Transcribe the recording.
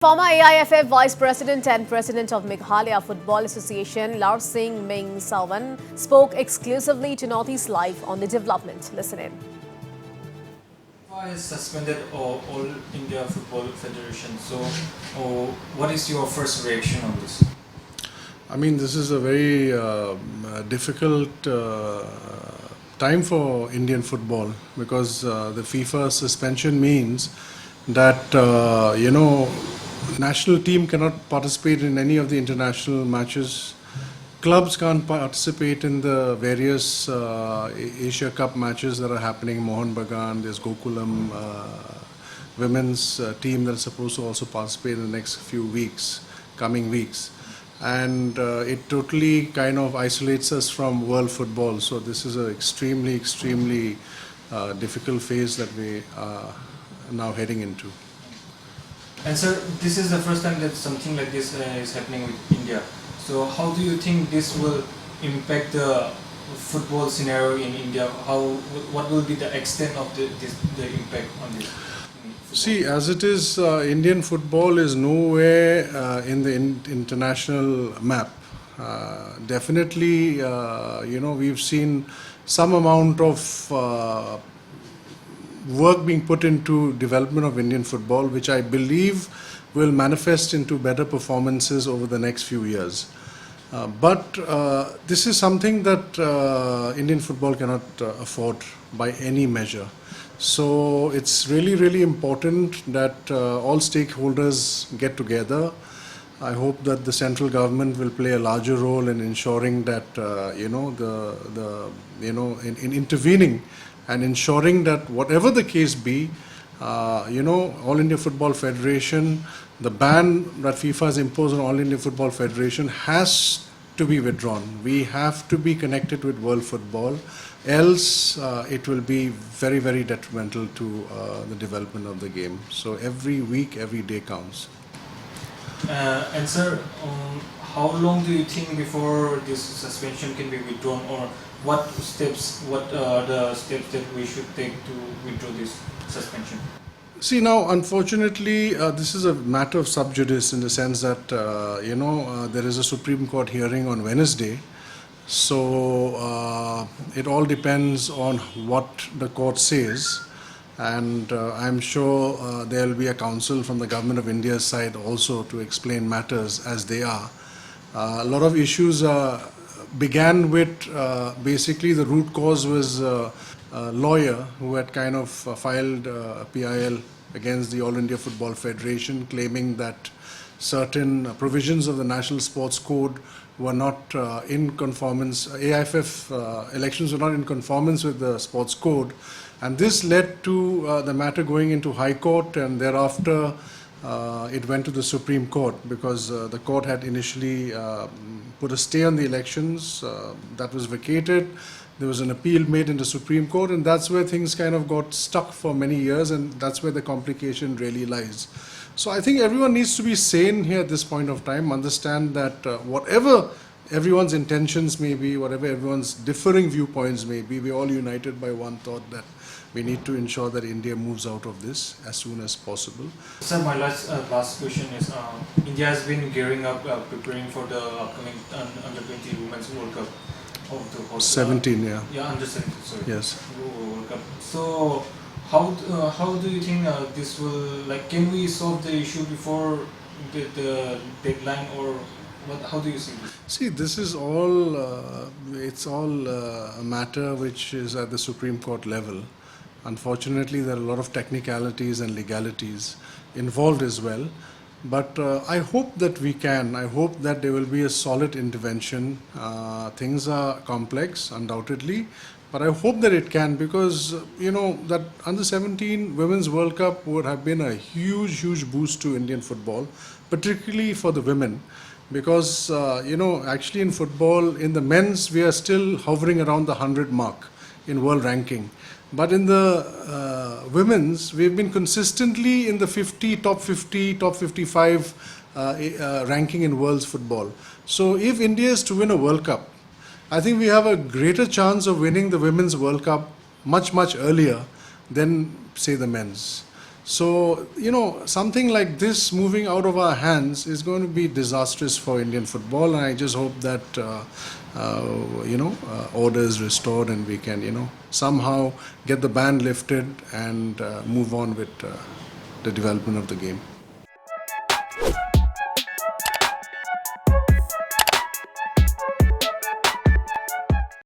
Former AIFF Vice President and President of Meghalaya Football Association, Larsing Ming Sawyan, spoke exclusively to Northeast Live on the development. Listen in. FIFA has suspended all India Football Federation. So, what is your first reaction on this? I mean, this is a very difficult time for Indian football because the FIFA suspension means that, national team cannot participate in any of the international matches. Clubs can't participate in the various Asia Cup matches that are happening. Mohun Bagan, there's Gokulam women's team that is supposed to also participate in the next few weeks, coming weeks. And it totally kind of isolates us from world football. So this is an extremely difficult phase that we are now heading into. And sir, this is the first time that something like this is happening with India. So how do you think this will impact the football scenario in India? What will be the extent of the impact on this? See, as it is, Indian football is nowhere in the international map. Definitely, we've seen some amount of work being put into development of Indian football, which I believe will manifest into better performances over the next few years. But this is something that Indian football cannot afford by any measure. So it's really important that all stakeholders get together. I hope that the central government will play a larger role in ensuring that in intervening and ensuring that whatever the case be, All India Football Federation, the ban that FIFA has imposed on All India Football Federation has to be withdrawn. We have to be connected with world football, else it will be very detrimental to the development of the game. So every week, every day counts. And sir, how long do you think before this suspension can be withdrawn, or what steps that we should take to withdraw this suspension? See, now, unfortunately, this is a matter of sub judice in the sense that, there is a Supreme Court hearing on Wednesday. So, it all depends on what the court says. And I'm sure there will be a counsel from the Government of India's side also to explain matters as they are. A lot of issues began with basically the root cause was a lawyer who had kind of filed a PIL against the All India Football Federation, claiming that certain provisions of the National Sports Code were not in conformance. AIFF elections were not in conformance with the sports code, and this led to the matter going into High Court, and thereafter it went to the Supreme Court because the court had initially put a stay on the elections. That was vacated. There was an appeal made in the Supreme Court, and that's where things kind of got stuck for many years, and that's where the complication really lies. So I think everyone needs to be sane here at this point of time, understand that whatever everyone's intentions may be, whatever everyone's differing viewpoints may be, we're all united by one thought that we need to ensure that India moves out of this as soon as possible. Sir, my last question is, India has been gearing up, preparing for the upcoming Under-20 Women's World Cup. 17, yeah. Yeah, under 17, sorry. Yes. World Cup. So, how do you think this will, can we solve the issue before the deadline, or how do you see this? See, this is all, it's all a matter which is at the Supreme Court level. Unfortunately, there are a lot of technicalities and legalities involved as well. But I hope that we can. I hope that there will be a solid intervention. Things are complex, undoubtedly, but I hope that it can, because, that Under-17 Women's World Cup would have been a huge boost to Indian football, particularly for the women. Because, actually in football, in the men's, we are still hovering around the 100 mark in world ranking. But in the women's, we've been consistently in the top 50, top 55 ranking in world's football. So if India is to win a World Cup, I think we have a greater chance of winning the Women's World Cup much earlier than, say, the men's. So, something like this moving out of our hands is going to be disastrous for Indian football, and I just hope that, order is restored and we can, somehow get the ban lifted and move on with the development of the game.